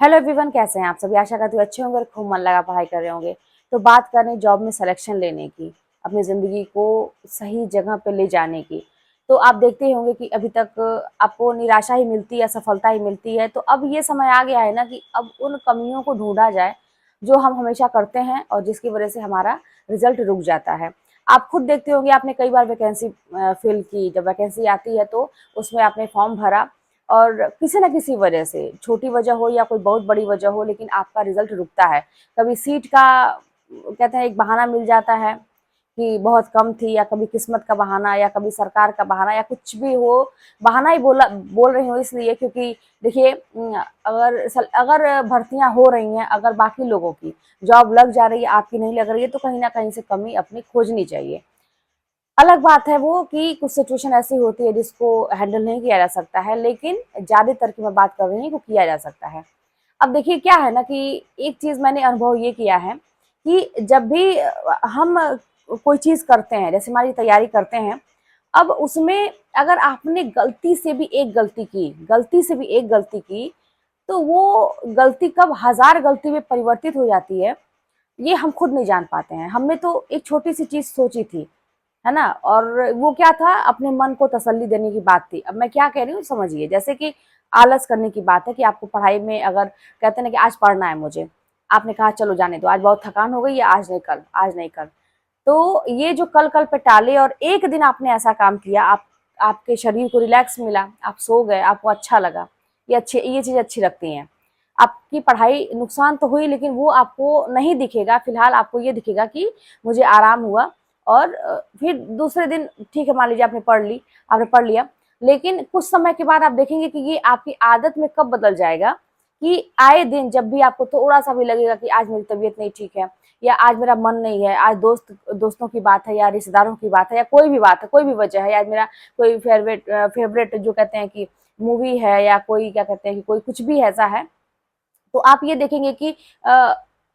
Hello everyone, कैसे हैं आप सभी। आशा करती हूँ अच्छे होंगे और खूब मन लगा पढ़ाई कर रहे होंगे। तो बात करें जॉब में सिलेक्शन लेने की, अपनी ज़िंदगी को सही जगह पे ले जाने की। तो आप देखते ही होंगे कि अभी तक आपको निराशा ही मिलती है, सफलता ही मिलती है। तो अब ये समय आ गया है ना कि अब उन कमियों को ढूंढा जाए जो हम हमेशा करते हैं और जिसकी वजह से हमारा रिजल्ट रुक जाता है। आप खुद देखते होंगे, आपने कई बार वैकेंसी फिल की। जब वैकेंसी आती है तो उसमें आपने फॉर्म भरा और किसी न किसी वजह से, छोटी वजह हो या कोई बहुत बड़ी वजह हो, लेकिन आपका रिजल्ट रुकता है। कभी सीट का कहते हैं एक बहाना मिल जाता है कि बहुत कम थी, या कभी किस्मत का बहाना, या कभी सरकार का बहाना, या कुछ भी हो। बहाना ही बोल रही हूँ इसलिए क्योंकि देखिए, अगर भर्तियां हो रही हैं, अगर बाकी लोगों की जॉब लग जा रही है, आपकी नहीं लग रही है, तो कहीं ना कहीं से कमी अपनी खोजनी चाहिए। अलग बात है वो कि कुछ सिचुएशन ऐसी होती है जिसको हैंडल नहीं किया जा सकता है, लेकिन ज्यादातर की मैं बात कर रही हूँ, वो किया जा सकता है। अब देखिए क्या है ना कि एक चीज मैंने अनुभव ये किया है कि जब भी हम कोई चीज करते हैं, जैसे हमारी तैयारी करते हैं, अब उसमें अगर आपने गलती से भी एक गलती की, तो वो गलती कब हजार गलती में परिवर्तित हो जाती है, ये हम खुद नहीं जान पाते हैं। हमने तो एक छोटी सी चीज सोची थी, है ना, और वो क्या था, अपने मन को तसल्ली देने की बात थी। अब मैं क्या कह रही हूँ समझिए, जैसे कि आलस करने की बात है कि आपको पढ़ाई में अगर कहते हैं ना कि आज पढ़ना है मुझे, आपने कहा चलो जाने दो, आज बहुत थकान हो गई है, आज नहीं कल, आज नहीं कल। तो ये जो कल कल पे टाले, और एक दिन आपने ऐसा काम किया, आप आपके शरीर को रिलैक्स मिला, आप सो गए, आपको अच्छा लगा। ये चीज अच्छी लगती हैं। आपकी पढ़ाई नुकसान तो हुई, लेकिन वो आपको नहीं दिखेगा। फिलहाल आपको ये दिखेगा कि मुझे आराम हुआ। और फिर दूसरे दिन ठीक है, मान लीजिए आपने पढ़ लिया, लेकिन कुछ समय के बाद आप देखेंगे कि ये आपकी आदत में कब बदल जाएगा कि आए दिन जब भी आपको थोड़ा सा भी लगेगा कि आज मेरी तबीयत नहीं ठीक है, या आज मेरा मन नहीं है, आज दोस्तों की बात है, या रिश्तेदारों की बात है, या कोई भी बात है, कोई भी वजह है, या आज मेरा कोई फेवरेट जो कहते हैं कि मूवी है, या कोई क्या कहते हैं कि कोई कुछ भी ऐसा है, तो आप ये देखेंगे कि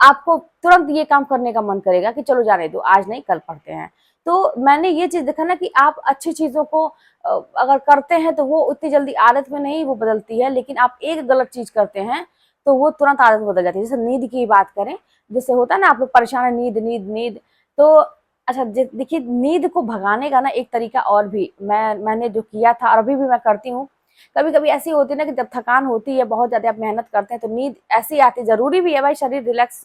आपको तुरंत ये काम करने का मन करेगा कि चलो जाने दो, आज नहीं कल पढ़ते हैं। तो मैंने ये चीज देखा ना कि आप अच्छी चीजों को अगर करते हैं तो वो उतनी जल्दी आदत में नहीं वो बदलती है, लेकिन आप एक गलत चीज करते हैं तो वो तुरंत आदत में बदल जाती है। जैसे नींद की बात करें, जैसे होता है ना, आप लोग परेशान है, नींद नींद नींद। तो अच्छा, देखिए, नींद को भगाने का ना एक तरीका और भी मैंने जो किया था और अभी भी मैं करती हूँ। कभी कभी ऐसी होती है ना कि जब थकान होती है, बहुत ज्यादा आप मेहनत करते हैं, तो नींद ऐसी आती, जरूरी भी है भाई, शरीर रिलैक्स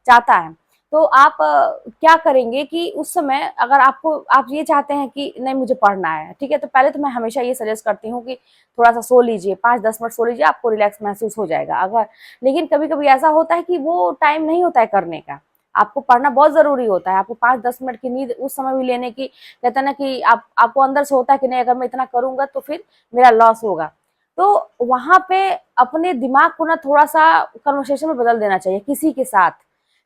चाहता है। तो आप क्या करेंगे कि उस समय अगर आप ये चाहते हैं कि नहीं मुझे पढ़ना है, ठीक है, तो पहले तो मैं हमेशा ये सजेस्ट करती हूँ कि थोड़ा सा सो लीजिए, 5-10 मिनट सो लीजिए, आपको रिलैक्स महसूस हो जाएगा। अगर लेकिन कभी कभी ऐसा होता है कि वो टाइम नहीं होता है करने का, आपको पढ़ना बहुत जरूरी होता है, आपको 5-10 मिनट की नींद उस समय भी लेने की, कहते हैं ना कि आपको अंदर से होता है कि नहीं, अगर मैं इतना करूंगा तो फिर मेरा लॉस होगा। तो वहां पे अपने दिमाग को ना थोड़ा सा कन्वर्सेशन में बदल देना चाहिए किसी के साथ।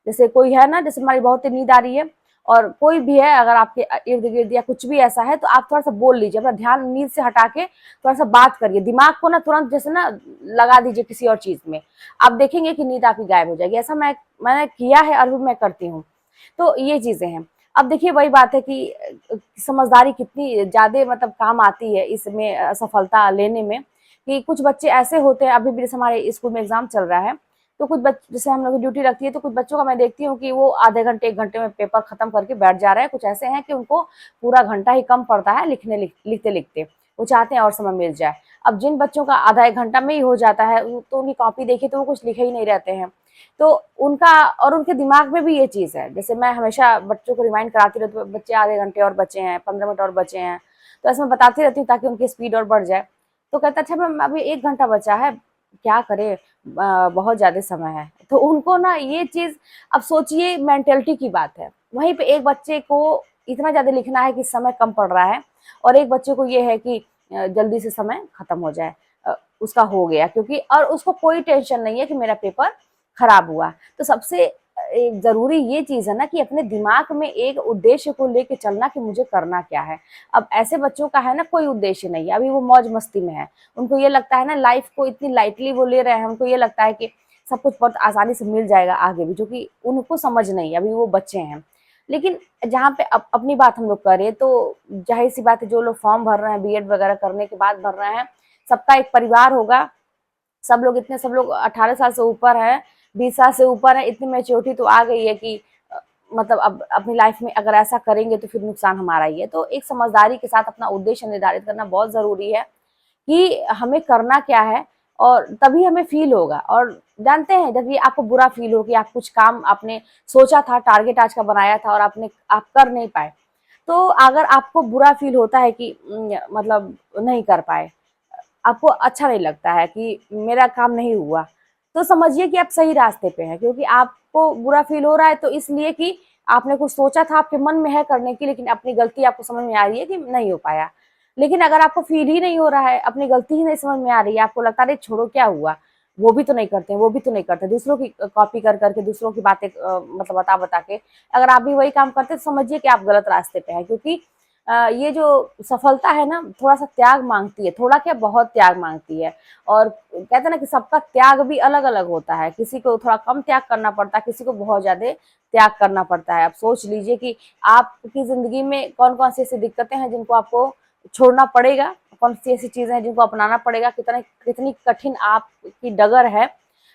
जैसे कोई है ना, जैसे हमारी बहुत नींद आ रही है और कोई भी है अगर आपके इर्द गिर्द या कुछ भी ऐसा है, तो आप थोड़ा सा बोल लीजिए, अपना ध्यान नींद से हटा के थोड़ा सा बात करिए, दिमाग को ना तुरंत जैसे ना लगा दीजिए किसी और चीज में। आप देखेंगे कि नींद आपकी गायब हो जाएगी। ऐसा मैंने किया है और भी मैं करती हूँ। तो ये चीजें हैं। अब देखिए वही बात है कि समझदारी कितनी ज्यादा मतलब काम आती है इसमें, सफलता लेने में। कि कुछ बच्चे ऐसे होते हैं, अभी भी जैसे हमारे स्कूल में एग्जाम चल रहा है, तो कुछ बच्चे, जैसे हम लोग की ड्यूटी लगती है, तो कुछ बच्चों का मैं देखती हूँ कि वो आधे घंटे 1 घंटे में पेपर खत्म करके बैठ जा रहे हैं। कुछ ऐसे हैं कि उनको पूरा घंटा ही कम पड़ता है लिखते लिखते, वो चाहते हैं और समय मिल जाए। अब जिन बच्चों का आधा 1 घंटा में ही हो जाता है, तो उनकी कॉपी देखी तो वो कुछ लिखे ही नहीं रहते हैं। तो उनका और उनके दिमाग में भी ये चीज है, जैसे मैं हमेशा बच्चों को रिमाइंड कराती रहती हूँ, बच्चे आधे घंटे और बचे हैं, 15 मिनट और बचे हैं, तो ऐसे मैं बताती रहती हूँ ताकि उनकी स्पीड और बढ़ जाए। तो कहता अच्छा मैम अभी 1 घंटा बचा है, क्या करे, बहुत ज्यादा समय है। तो उनको ना ये चीज, अब सोचिए मेंटेलिटी की बात है, वहीं पे एक बच्चे को इतना ज्यादा लिखना है कि समय कम पड़ रहा है, और एक बच्चे को ये है कि जल्दी से समय खत्म हो जाए, उसका हो गया, क्योंकि और उसको कोई टेंशन नहीं है कि मेरा पेपर खराब हुआ। तो सबसे एक जरूरी ये चीज है ना कि अपने दिमाग में एक उद्देश्य को लेके चलना कि मुझे करना क्या है। अब ऐसे बच्चों का है ना कोई उद्देश्य नहीं है, अभी वो मौज मस्ती में है, उनको ये लगता है ना लाइफ को इतनी लाइटली वो ले रहे हैं, उनको ये लगता है कि सब कुछ बहुत आसानी से मिल जाएगा आगे भी, जो कि उनको समझ नहीं है, अभी वो बच्चे हैं। लेकिन जहाँ पे अपनी बात हम लोग करें, तो जाहिर सी बात है, जो लोग फॉर्म भर रहे हैं बीएड वगैरह करने के बाद भर रहे हैं, सबका एक परिवार होगा, सब लोग 18 साल से ऊपर है, 20 साल से ऊपर है, इतनी मैच्योरिटी तो आ गई है कि मतलब अब अपनी लाइफ में अगर ऐसा करेंगे तो फिर नुकसान हमारा ही है। तो एक समझदारी के साथ अपना उद्देश्य निर्धारित करना बहुत ज़रूरी है कि हमें करना क्या है, और तभी हमें फ़ील होगा। और जानते हैं, जब ये आपको बुरा फ़ील हो कि आप कुछ काम आपने सोचा था, टारगेट आज का बनाया था और आप कर नहीं पाए, तो अगर आपको बुरा फ़ील होता है कि मतलब नहीं कर पाए, आपको अच्छा नहीं लगता है कि मेरा काम नहीं हुआ, तो समझिए कि आप सही रास्ते पे हैं, क्योंकि आपको बुरा फ़ील हो रहा है तो इसलिए कि आपने कुछ सोचा था, आपके मन में है करने की, लेकिन अपनी गलती आपको समझ में आ रही है कि नहीं हो पाया। लेकिन अगर आपको फ़ील ही नहीं हो रहा है, अपनी गलती ही नहीं समझ में आ रही है, आपको लगता है अरे छोड़ो क्या हुआ, वो भी तो नहीं करते, वो भी तो नहीं करते, दूसरों की कॉपी कर कर के, दूसरों की बातें मतलब बता-बता के अगर आप भी वही काम करते, तो समझिए कि आप गलत रास्ते पे हैं। क्योंकि ये जो सफलता है ना, थोड़ा-सा त्याग माँगती है, थोड़ा क्या बहुत त्याग माँगती है। और कहते हैं ना कि सबका त्याग भी अलग-अलग होता है, किसी को थोड़ा कम त्याग करना पड़ता है, किसी को बहुत ज़्यादा त्याग करना पड़ता है। आप सोच लीजिए कि आपकी ज़िंदगी में कौन-कौन सी ऐसी दिक्कतें हैं जिनको आपको छोड़ना पड़ेगा, कौन-सी ऐसी चीज़ें हैं जिनको अपनाना पड़ेगा, कितनी कठिन आपकी डगर है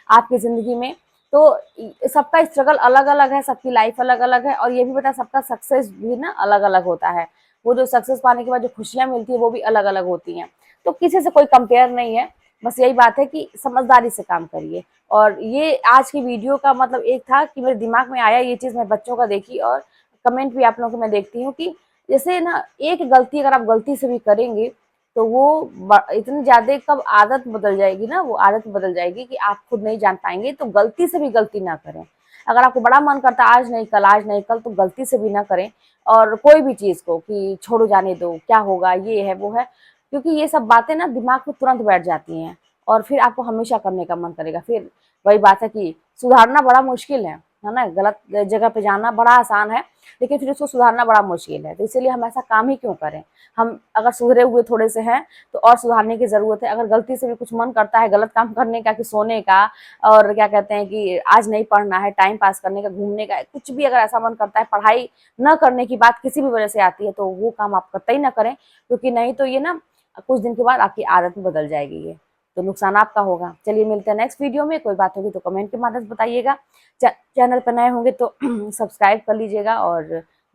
आपकी ज़िंदगी में। तो सबका स्ट्रगल अलग-अलग है, सबकी लाइफ अलग-अलग है, और ये भी पता है सबका सक्सेस भी ना अलग-अलग होता है। वो जो सक्सेस पाने के बाद जो खुशियाँ मिलती है वो भी अलग-अलग होती हैं। तो किसी से कोई कंपेयर नहीं है, बस यही बात है कि समझदारी से काम करिए। और ये आज की वीडियो का मतलब एक था कि मेरे दिमाग में आया ये चीज़, मैं बच्चों का देखी और कमेंट भी आप लोगों को मैं देखती हूँ कि जैसे ना एक गलती अगर आप गलती से भी करेंगे तो वो इतनी ज़्यादा कब आदत बदल जाएगी ना, वो आदत बदल जाएगी कि आप खुद नहीं जान पाएँगे। तो गलती से भी गलती ना करें। अगर आपको बड़ा मन करता है आज नहीं कल, तो गलती से भी ना करें। और कोई भी चीज़ को कि छोड़ो जाने दो, क्या होगा, ये है, वो है। क्योंकि ये सब बातें ना दिमाग में तुरंत बैठ जाती हैं और फिर आपको हमेशा करने का मन करेगा। फिर वही बात है कि सुधारना बड़ा मुश्किल है ना? गलत जगह पे जाना बड़ा आसान है, लेकिन फिर उसको सुधारना बड़ा मुश्किल है। तो इसीलिए हम ऐसा काम ही क्यों करें? हम अगर सुधरे हुए थोड़े से हैं, तो और सुधारने की ज़रूरत है। अगर गलती से भी कुछ मन करता है गलत काम करने का, कि सोने का, और क्या कहते हैं कि आज नहीं पढ़ना है, टाइम पास करने का, घूमने का, कुछ भी अगर ऐसा मन करता है, पढ़ाई न करने की बात किसी भी वजह से आती है, तो वो काम आप कतई ना करें। क्योंकि नहीं तो ये ना कुछ दिन के बाद आपकी आदत में बदल जाएगी ये, तो नुकसान आपका होगा। चलिए मिलते हैं नेक्स्ट वीडियो में। कोई बात होगी तो कमेंट के माध्यम से बताइएगा। चैनल पर नए होंगे तो सब्सक्राइब कर लीजिएगा और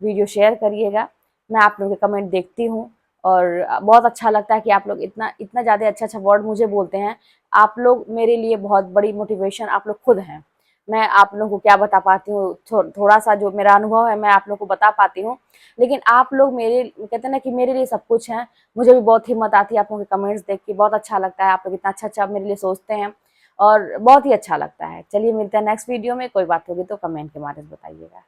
वीडियो शेयर करिएगा। मैं आप लोगों के कमेंट देखती हूँ और बहुत अच्छा लगता है कि आप लोग इतना इतना ज़्यादा अच्छा-अच्छा वर्ड मुझे बोलते हैं। आप लोग मेरे लिए बहुत बड़ी मोटिवेशन आप लोग खुद हैं। मैं आप लोगों को क्या बता पाती हूँ, थोड़ा-सा जो मेरा अनुभव है मैं आप लोगों को बता पाती हूँ। लेकिन आप लोग मेरे कहते हैं ना कि मेरे लिए सब कुछ हैं। मुझे भी बहुत हिम्मत आती है आप लोगों के कमेंट्स देख के, बहुत अच्छा लगता है। आप लोग इतना अच्छा-अच्छा मेरे लिए सोचते हैं और बहुत ही अच्छा लगता है। चलिए मिलते हैं नेक्स्ट वीडियो में। कोई बात होगी तो कमेंट के माध्यम से बताइएगा।